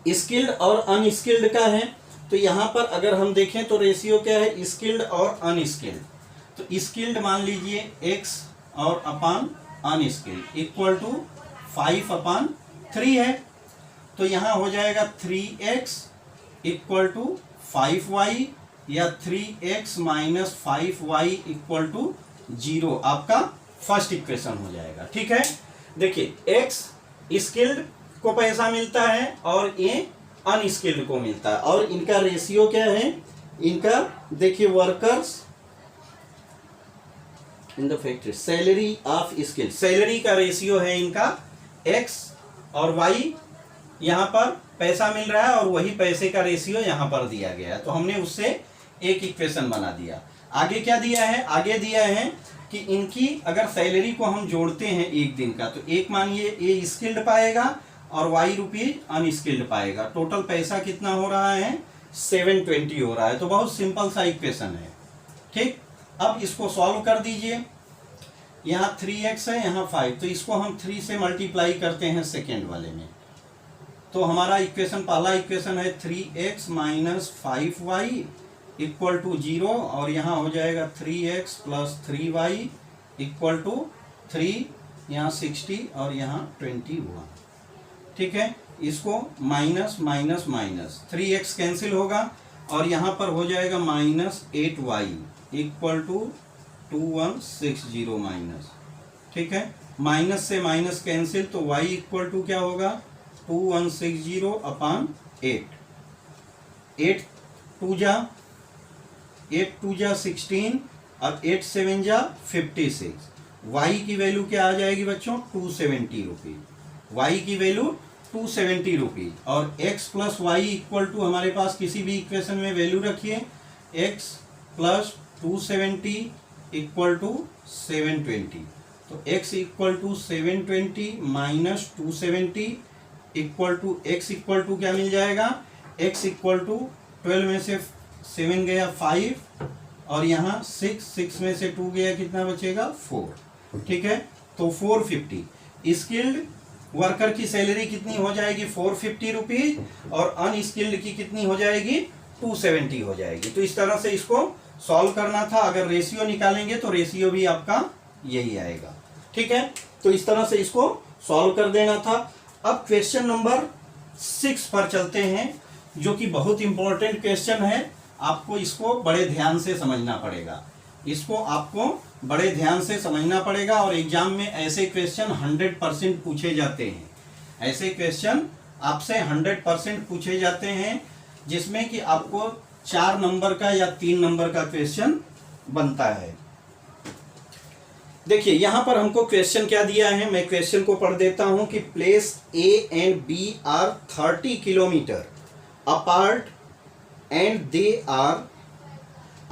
S1: स्किल्ड और अनस्किल्ड का है। तो यहां पर अगर हम देखें तो रेशियो क्या है? स्किल्ड और अनस्किल्ड। तो स्किल्ड मान लीजिए x और अपान अनस्किल्ड इक्वल टू 5/3 है। तो यहां हो जाएगा 3x इक्वल टू 5y या 3x minus 5y equal to 0 आपका फर्स्ट इक्वेशन हो जाएगा। ठीक है, देखिए x स्किल्ड को पैसा मिलता है और ये अनस्किल्ड को मिलता है और इनका रेशियो क्या है? इनका देखिए workers in the factory salary of skilled, salary का रेशियो है इनका x और y। यहाँ पर पैसा मिल रहा है और वही पैसे का रेशियो यहाँ पर दिया गया है, तो हमने उससे एक इक्वेशन बना दिया। आगे क्या दिया है? आगे दिया है कि इनकी अगर सैलरी को हम जोड़ते हैं एक दिन का, तो एक मानिए ये स्किल्ड पाएगा और y रुपीज अनस्किल्ड पाएगा। टोटल पैसा कितना हो रहा है? 720 हो रहा है। तो बहुत सिंपल सा इक्वेशन है। ठीक, अब इसको सॉल्व कर दीजिए। यहाँ 3x है, यहाँ 5, तो इसको हम 3 से मल्टीप्लाई करते हैं सेकेंड वाले में। तो हमारा इक्वेशन, पहला इक्वेशन है 3x minus 5y equal to 0 और यहाँ हो जाएगा 3x plus 3y equal to 3, यहाँ 60 और यहाँ 20 हुआ। ठीक है, इसको minus minus minus 3x cancel होगा और यहाँ पर हो जाएगा minus 8y equal to 2160 minus. ठीक है, माइनस से माइनस कैंसिल, तो y इक्वल टू क्या होगा? 2160/8। 8 2 जा 16 और 8 7 जा 56। y की वैल्यू क्या आ जाएगी बच्चों? 270 रुपीज। y की वैल्यू 270 रुपीज और x plus Y equal to हमारे पास किसी भी इक्वेशन में वैल्यू रखिए, x प्लस 270 इक्वल टू 720। तो x equal to 720 minus 270 equal to x equal to क्या मिल जाएगा? x इक्वल टू 12 में से 7 गया 5 और यहाँ 6 में से 2 गया कितना बचेगा? 4। ठीक है, तो 450। स्किल्ड वर्कर की सैलरी कितनी हो जाएगी 450 रुपीज, और अनस्किल्ड की कितनी हो जाएगी 270 हो जाएगी। तो इस तरह से इसको सॉल्व करना था। अगर रेशियो निकालेंगे तो रेशियो भी आपका यही आएगा। ठीक है, तो इस तरह से इसको सॉल्व कर देना था। अब क्वेश्चन नंबर 6 पर चलते हैं, जो कि बहुत इंपॉर्टेंट क्वेश्चन है। आपको इसको बड़े ध्यान से समझना पड़ेगा, इसको आपको बड़े ध्यान से समझना पड़ेगा। और एग्जाम में ऐसे क्वेश्चन 100% पूछे जाते हैं। ऐसे क्वेश्चन आपसे 100% पूछे जाते हैं, जिसमें कि आपको 4 नंबर का या 3 नंबर का क्वेश्चन बनता है। देखिए यहां पर हमको क्वेश्चन क्या दिया है, मैं क्वेश्चन को पढ़ देता हूं कि place A and B are 30 kilometre apart and they are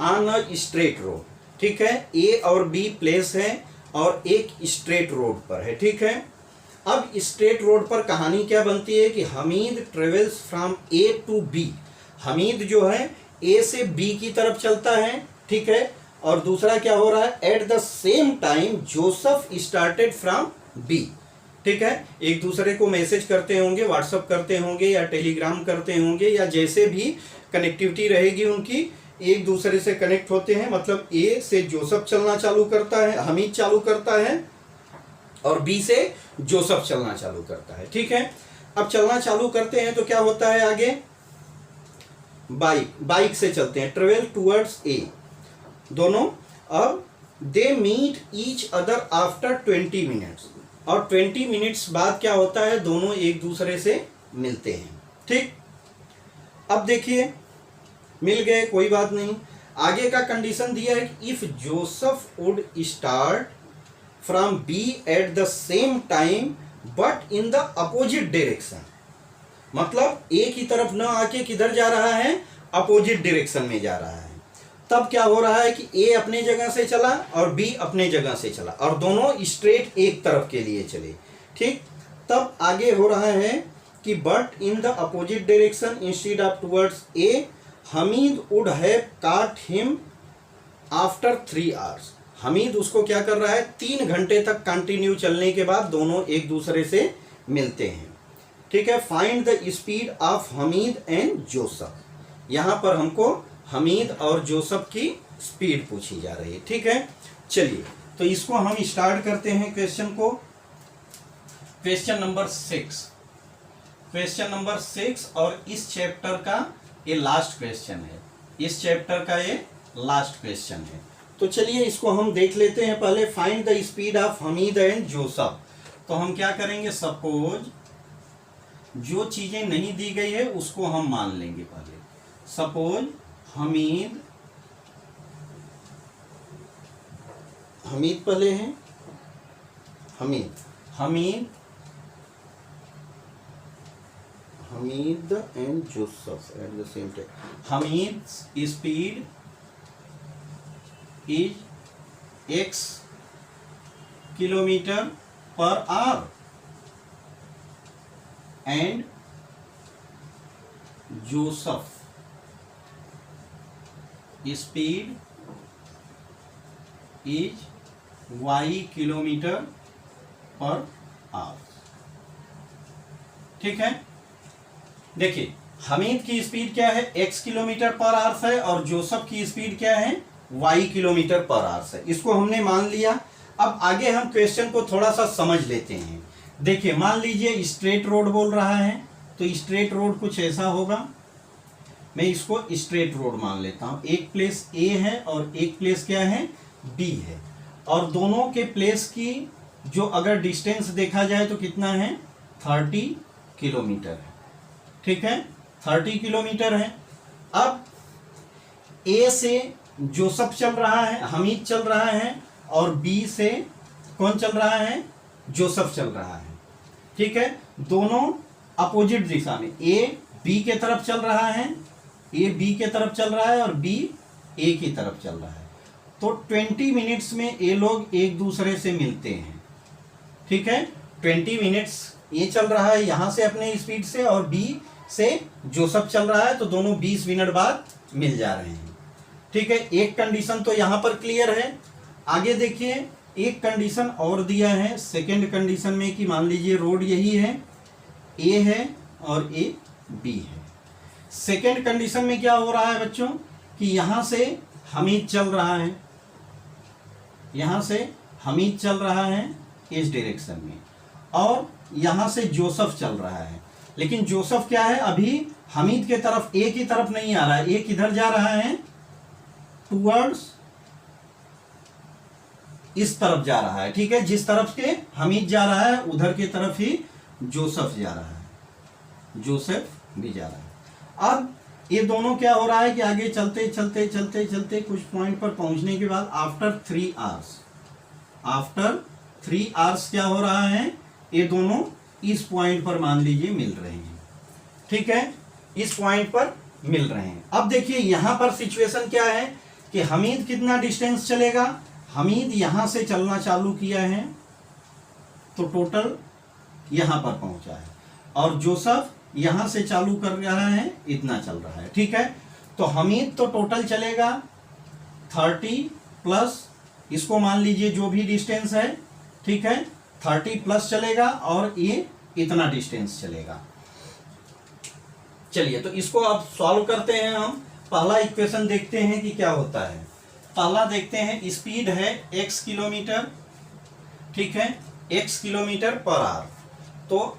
S1: on a straight road. ठीक है, ए और बी प्लेस है और एक स्ट्रेट रोड पर है। ठीक है, अब स्ट्रेट रोड पर कहानी क्या बनती है कि Hamid travels from A to B. Hamid जो है ए से बी की तरफ चलता है। ठीक है, और दूसरा क्या हो रहा है, at the same time Joseph started from B. ठीक है, एक दूसरे को मैसेज करते होंगे, व्हाट्सअप करते होंगे या टेलीग्राम करते होंगे, या जैसे भी कनेक्टिविटी रहेगी उनकी, एक दूसरे से कनेक्ट होते हैं। मतलब ए से जोसेफ चलना चालू करता है, हमीद चालू करता है, और बी से जोसेफ चलना चालू करता है। ठीक है, अब चलना चालू करते हैं तो क्या होता है आगे, बाइक से चलते हैं, ट्रेवल टूवर्ड्स ए दोनों। अब they meet each other after 20 minutes, और 20 मिनट्स बाद क्या होता है, दोनों एक दूसरे से मिलते हैं। ठीक, अब देखिए मिल गए, कोई बात नहीं। आगे का कंडीशन दिया है कि if Joseph would start from B at the same time but in the opposite direction. मतलब ए की तरफ न आके किधर जा रहा है, अपोजिट डायरेक्शन में जा रहा है। तब क्या हो रहा है कि ए अपने जगह से चला और बी अपने जगह से चला, और दोनों स्ट्रेट एक तरफ के लिए चले। ठीक, तब आगे हो रहा है कि but in the opposite direction instead of towards a Hamid would have काट हिम आफ्टर 3 आवर्स। हमीद उसको क्या कर रहा है, 3 घंटे तक कंटिन्यू चलने के बाद दोनों एक दूसरे से मिलते हैं। ठीक है, find the speed of Hamid and Joseph. यहां पर हमको हमीद और जोसेफ की स्पीड पूछी जा रही है। ठीक है, चलिए तो इसको हम स्टार्ट करते हैं क्वेश्चन को। क्वेश्चन नंबर 6, क्वेश्चन नंबर 6, और इस चैप्टर का ये लास्ट क्वेश्चन है। इस चैप्टर का ये लास्ट क्वेश्चन है। तो चलिए इसको हम देख लेते हैं। पहले find the speed of Hamid and Joseph. तो हम क्या करेंगे, सपोज जो चीजें नहीं दी गई है उसको हम मान लेंगे। पहले सपोज हमीद पहले है, Hamid and Joseph eight the same time. Hamid speed is x kilometre per hour and Joseph speed is y kilometre per hour. ठीक है, देखिए हमीद की स्पीड क्या है, x किलोमीटर पर आवर है, और जोसेफ की स्पीड क्या है, y किलोमीटर पर आवर है। इसको हमने मान लिया। अब आगे हम क्वेश्चन को थोड़ा सा समझ लेते हैं। देखिए मान लीजिए स्ट्रेट रोड बोल रहा है, तो स्ट्रेट रोड कुछ ऐसा होगा। मैं इसको स्ट्रेट रोड मान लेता हूं। एक प्लेस ए है और एक प्लेस क्या है, बी है, और दोनों के प्लेस की जो अगर डिस्टेंस देखा जाए तो कितना है, 30 किलोमीटर है। ठीक है, 30 किलोमीटर है। अब ए से जोसेफ चल रहा है, हमीद चल रहा है, और बी से कौन चल रहा है, जोसेफ चल रहा है। ठीक है, दोनों अपोजिट दिशा में, ए बी के तरफ चल रहा है, ए बी के तरफ चल रहा है, और बी ए की तरफ चल रहा है। तो 20 मिनट्स में ये लोग एक दूसरे से मिलते हैं। ठीक है, 20 मिनट्स ये चल रहा है यहां से अपने स्पीड से, और बी से जोसेफ चल रहा है, तो दोनों 20 मिनट बाद मिल जा रहे हैं। ठीक है, एक कंडीशन तो यहां पर क्लियर है। आगे देखिए एक कंडीशन और दिया है सेकंड कंडीशन में कि मान लीजिए रोड यही है, ए है और ए बी है। सेकंड कंडीशन में क्या हो रहा है बच्चों कि यहां से हमीद चल रहा है, यहां से हमीद चल रहा है इस डायरेक्शन में, और यहां से जोसेफ चल रहा है। लेकिन जोसेफ क्या है, अभी हमीद के तरफ, ए की तरफ नहीं आ रहा है। ए किधर जा रहा है, टूवर्ड्स इस तरफ जा रहा है। ठीक है, जिस तरफ के हमीद जा रहा है उधर की तरफ ही जोसेफ जा रहा है, जोसेफ भी जा रहा है। अब ये दोनों क्या हो रहा है कि आगे चलते चलते चलते चलते कुछ पॉइंट पर पहुंचने के बाद आफ्टर 3 आवर्स क्या हो रहा है, ये दोनों इस पॉइंट पर मान लीजिए मिल रहे हैं। ठीक है, इस पॉइंट पर मिल रहे हैं। अब देखिए यहां पर सिचुएशन क्या है कि हमीद कितना डिस्टेंस चलेगा, हमीद यहां से चलना चालू किया है तो टोटल यहां पर पहुंचा है, और जोसेफ यहां से चालू कर रहा है, इतना चल रहा है। ठीक है, तो हमीद तो टोटल चलेगा 30 प्लस इसको मान लीजिए जो भी डिस्टेंस है। ठीक है, 30 प्लस चलेगा और ये इतना डिस्टेंस चलेगा। चलिए तो इसको अब सॉल्व करते हैं हम। पहला इक्वेशन देखते हैं कि क्या होता है। पहला देखते हैं, स्पीड है x किलोमीटर, ठीक है, x किलोमीटर पर आवर। तो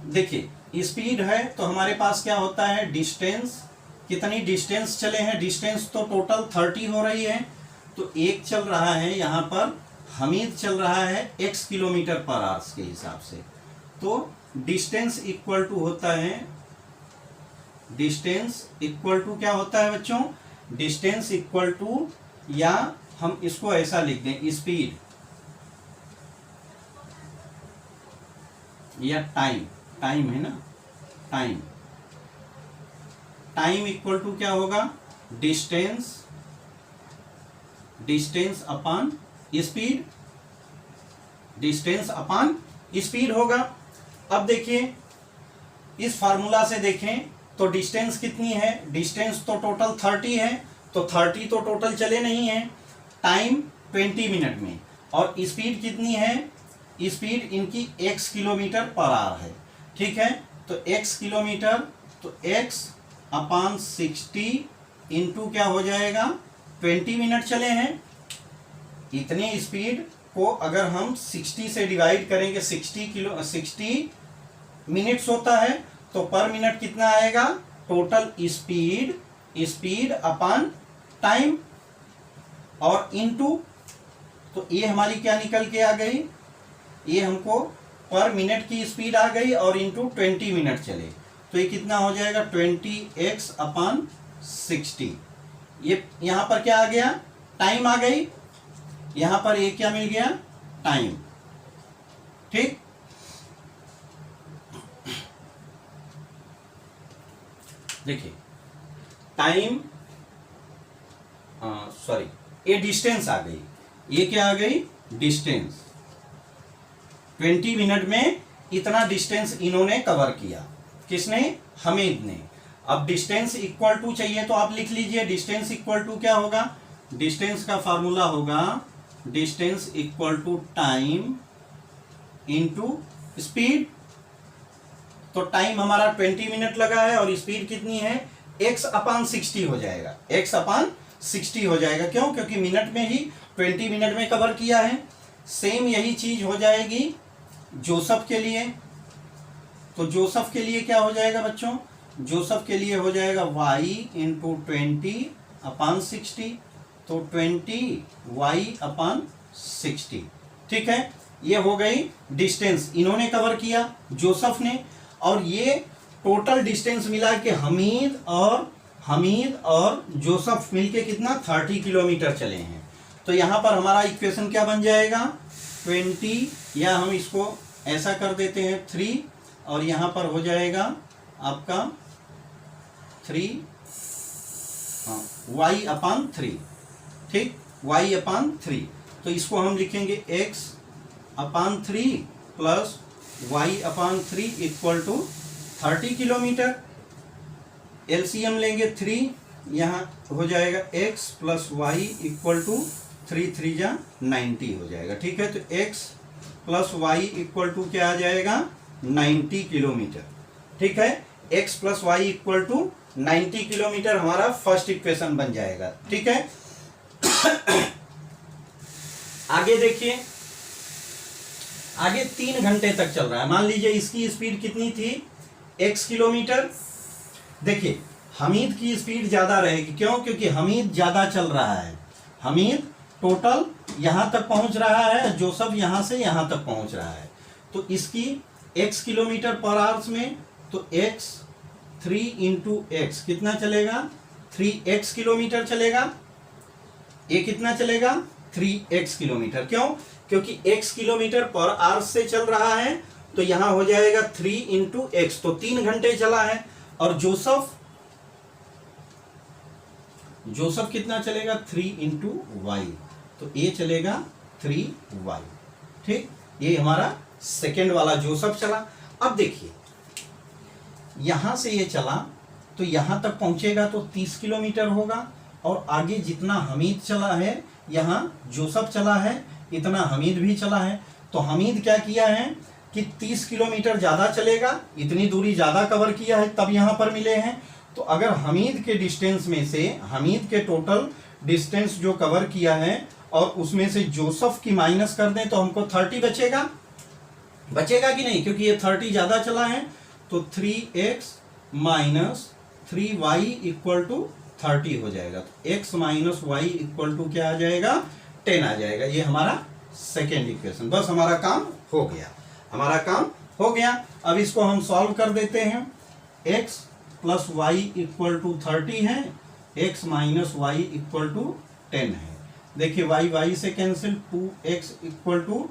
S1: देखिए स्पीड है तो हमारे पास क्या होता है, डिस्टेंस, कितनी डिस्टेंस चले हैं, डिस्टेंस तो टोटल 30 हो रही है, तो एक चल रहा है यहाँ पर, हमीद चल रहा है x किलोमीटर पर आवर्स के हिसाब से। तो डिस्टेंस इक्वल टू होता है, डिस्टेंस इक्वल टू क्या होता है बच्चों, डिस्टेंस इक्वल टू, या हम इसको ऐसा लिख दें, स्पीड या टाइम, टाइम है ना, टाइम, टाइम इक्वल टू क्या होगा, distance, distance upon speed, distance upon speed होगा। अब देखिए इस फार्मूला से देखें तो डिस्टेंस कितनी है, डिस्टेंस तो टोटल 30 है, तो 30 तो टोटल चले नहीं है, टाइम 20 मिनट में, और स्पीड कितनी है, स्पीड इनकी x किलोमीटर पर आवर है। ठीक है, तो x किलोमीटर, तो x अपॉन 60 इंटू क्या हो जाएगा, 20 मिनट चले हैं। इतनी स्पीड को अगर हम 60 से डिवाइड करेंगे, 60 मिनट्स होता है, तो पर मिनट कितना आएगा, total speed, speed upon time और इनटू, तो ये हमारी क्या निकल के आ गई, ये हमको पर मिनट की स्पीड आ गई और इनटू 20 मिनट चले, तो ये कितना हो जाएगा, 20x अपॉन 60। ये यहां पर क्या आ गया, टाइम आ गई, यहां पर ये क्या मिल गया, टाइम। ठीक, देखिए टाइम, सॉरी, ये डिस्टेंस आ गई, ये क्या आ गई, डिस्टेंस, 20 मिनट में इतना डिस्टेंस इन्होंने कवर किया, किसने, हमीद ने। अब डिस्टेंस इक्वल टू चाहिए तो आप लिख लीजिए, डिस्टेंस इक्वल टू क्या होगा, डिस्टेंस का फार्मूला होगा distance equal to time into speed. तो टाइम हमारा 20 मिनट लगा है और स्पीड कितनी है, x अपॉन 60 हो जाएगा, x अपॉन 60 हो जाएगा। क्यों, क्योंकि मिनट में ही 20 मिनट में कवर किया है। सेम यही चीज हो जाएगी जोसेफ के लिए। तो जोसेफ के लिए क्या हो जाएगा बच्चों, जोसेफ के लिए हो जाएगा y इंटू 20 अपॉन 60, तो 20y अपॉन 60। ठीक है, ये हो गई डिस्टेंस, इन्होंने कवर किया जोसेफ ने, और ये टोटल डिस्टेंस मिला के हमीद और जोसेफ मिलके कितना, 30 किलोमीटर चले हैं। तो यहां पर हमारा इक्वेशन क्या बन जाएगा, 20, या हम इसको ऐसा कर देते हैं 3, और यहां पर हो जाएगा आपका 3 y अपॉन 3। ठीक, y अपॉन 3, तो इसको हम लिखेंगे x upon 3 plus y upon 3 equal to 30 kilometre. LCM लेंगे 3, यहाँ हो जाएगा x plus y equal to 3 3 जा 90 हो जाएगा। ठीक है, तो x plus Y equal to क्या आ जाएगा 90 किलोमीटर। ठीक है, x plus Y equal to 90 kilometre हमारा फर्स्ट इक्वेशन बन जाएगा। ठीक है, आगे देखिए, आगे 3 घंटे तक चल रहा है। मान लीजिए इसकी स्पीड कितनी थी x किलोमीटर। देखिए हमीद की स्पीड ज्यादा रहेगी, क्यों? क्योंकि हमीद ज्यादा चल रहा है। हमीद टोटल यहां तक पहुंच रहा है, जोसेफ यहां से यहां तक पहुंच रहा है। तो इसकी x किलोमीटर पर आवर्स में, तो x 3 इंटू एक्स कितना चलेगा 3x किलोमीटर चलेगा। ये कितना चलेगा 3x किलोमीटर। क्यों? क्योंकि x किलोमीटर पर आवर्स से चल रहा है, तो यहां हो जाएगा 3 इंटू एक्स, तो 3 घंटे चला है। और जोसेफ कितना चलेगा 3 इंटू वाई, तो ये चलेगा 3y। ठीक, ये हमारा सेकेंड वाला जोसेफ चला। अब देखिए यहां से ये चला तो यहां तक पहुंचेगा तो 30 किलोमीटर होगा, और आगे जितना हमीद चला है, यहां जोसेफ चला है, इतना हमीद भी चला है। तो हमीद क्या किया है कि 30 किलोमीटर ज्यादा चलेगा, इतनी दूरी ज्यादा कवर किया है, तब यहां पर मिले हैं। तो अगर हमीद के डिस्टेंस में से, हमीद के टोटल डिस्टेंस जो कवर किया है और उसमें से जोसेफ की माइनस कर दें, तो हमको 30 बचेगा। बचेगा कि नहीं? क्योंकि ये 30 ज्यादा चला है। तो 3x minus 3y equal to 30 हो जाएगा। तो x minus y equal to क्या आ जाएगा 10 आ जाएगा। ये हमारा सेकेंड इक्वेशन। बस हमारा काम हो गया, हमारा काम हो गया। अब इसको हम सॉल्व कर देते हैं। x plus Y equal to 30 है, x minus y equal to 10 है। देखिए y से कैंसिल, 2x इक्वल टू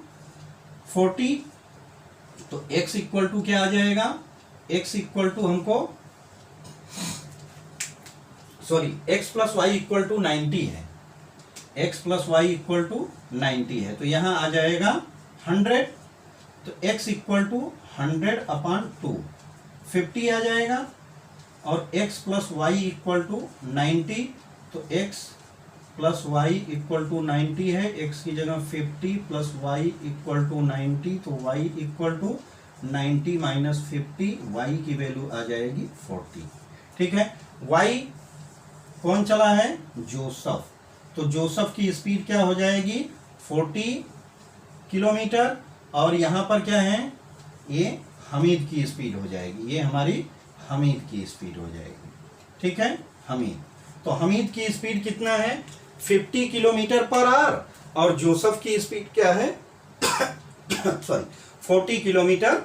S1: 40, तो x इक्वल टू क्या आ जाएगा, x इक्वल टू हमको x plus Y equal to 90 है, x plus Y equal to 90 है। तो यहां आ जाएगा 100, तो x इक्वल टू 100/2 50 आ जाएगा। और x plus Y equal to 90, तो x plus Y equal to 90 है, x की जगह 50 प्लस वाई इक्वल टू 90, तो y equal to 90 minus 50, y की वैल्यू आ जाएगी 40। ठीक है, y कौन चला है जोसेफ, तो जोसेफ की स्पीड क्या हो जाएगी 40 किलोमीटर, और यहां पर क्या है ये हमीद की स्पीड हो जाएगी, ये हमारी हमीद की स्पीड हो जाएगी। ठीक है, हमीद, तो हमीद की स्पीड कितना है 50 किलोमीटर पर आवर, और जोसेफ की स्पीड क्या है 40 किलोमीटर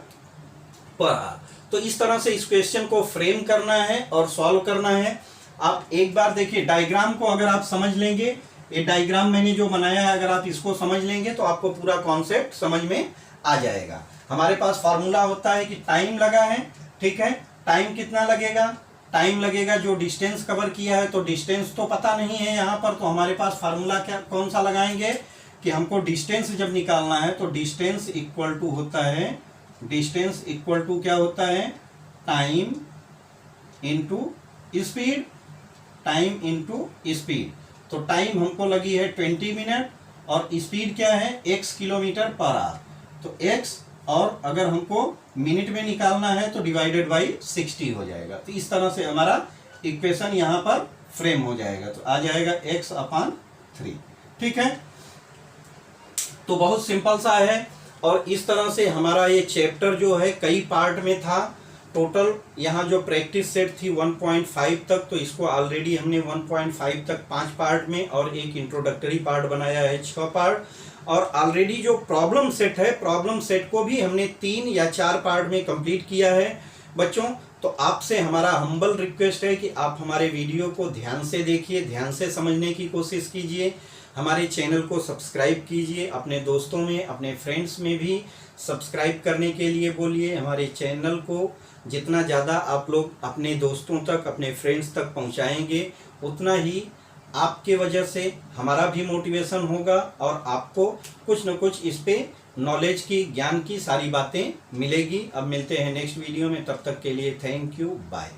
S1: पर आवर। तो इस तरह से इस क्वेश्चन को फ्रेम करना है और सॉल्व करना है। आप एक बार देखिए डायग्राम को, अगर आप समझ लेंगे, ये डायग्राम मैंने जो बनाया है, अगर आप इसको समझ लेंगे तो आपको पूरा कॉन्सेप्ट समझ में आ जाएगा। हमारे पास फार्मूला होता है कि टाइम लगा है। ठीक है, टाइम कितना लगेगा, टाइम लगेगा जो डिस्टेंस कवर किया है, तो डिस्टेंस तो पता नहीं है यहाँ पर, तो हमारे पास फार्मूला क्या कौन सा लगाएंगे कि हमको डिस्टेंस जब निकालना है तो डिस्टेंस इक्वल टू होता है, डिस्टेंस इक्वल टू क्या होता है time into speed, time into speed. तो टाइम हमको लगी है 20 मिनट, और स्पीड क्या है x किलोमीटर पर आवर, तो x, और अगर हमको मिनट में निकालना है तो डिवाइडेड बाई 60 हो जाएगा। तो इस तरह से हमारा इक्वेशन यहाँ पर फ्रेम हो जाएगा, तो आ जाएगा x/3। ठीक है, तो बहुत सिंपल सा है। और इस तरह से हमारा ये चैप्टर जो है कई पार्ट में था। टोटल यहाँ जो प्रैक्टिस सेट थी 1.5 तक, तो इसको ऑलरेडी हमने 1.5 तक 5 पार्ट में, और एक इंट्रोडक्टरी पार्ट बनाया है 6 पार्ट। और ऑलरेडी जो प्रॉब्लम सेट है, प्रॉब्लम सेट को भी हमने 3 या 4 पार्ट में कंप्लीट किया है बच्चों। तो आपसे हमारा हम्बल रिक्वेस्ट है कि आप हमारे वीडियो को ध्यान से देखिए, ध्यान से समझने की कोशिश कीजिए, हमारे चैनल को सब्सक्राइब कीजिए, अपने दोस्तों में, अपने फ्रेंड्स में भी सब्सक्राइब करने के लिए बोलिए। हमारे चैनल को जितना ज़्यादा आप लोग अपने दोस्तों तक, अपने फ्रेंड्स तक पहुंचाएंगे, उतना ही आपके वजह से हमारा भी मोटिवेशन होगा, और आपको कुछ न कुछ इस पे नॉलेज की, ज्ञान की सारी बातें मिलेगी। अब मिलते हैं नेक्स्ट वीडियो में, तब तक के लिए थैंक यू, बाय।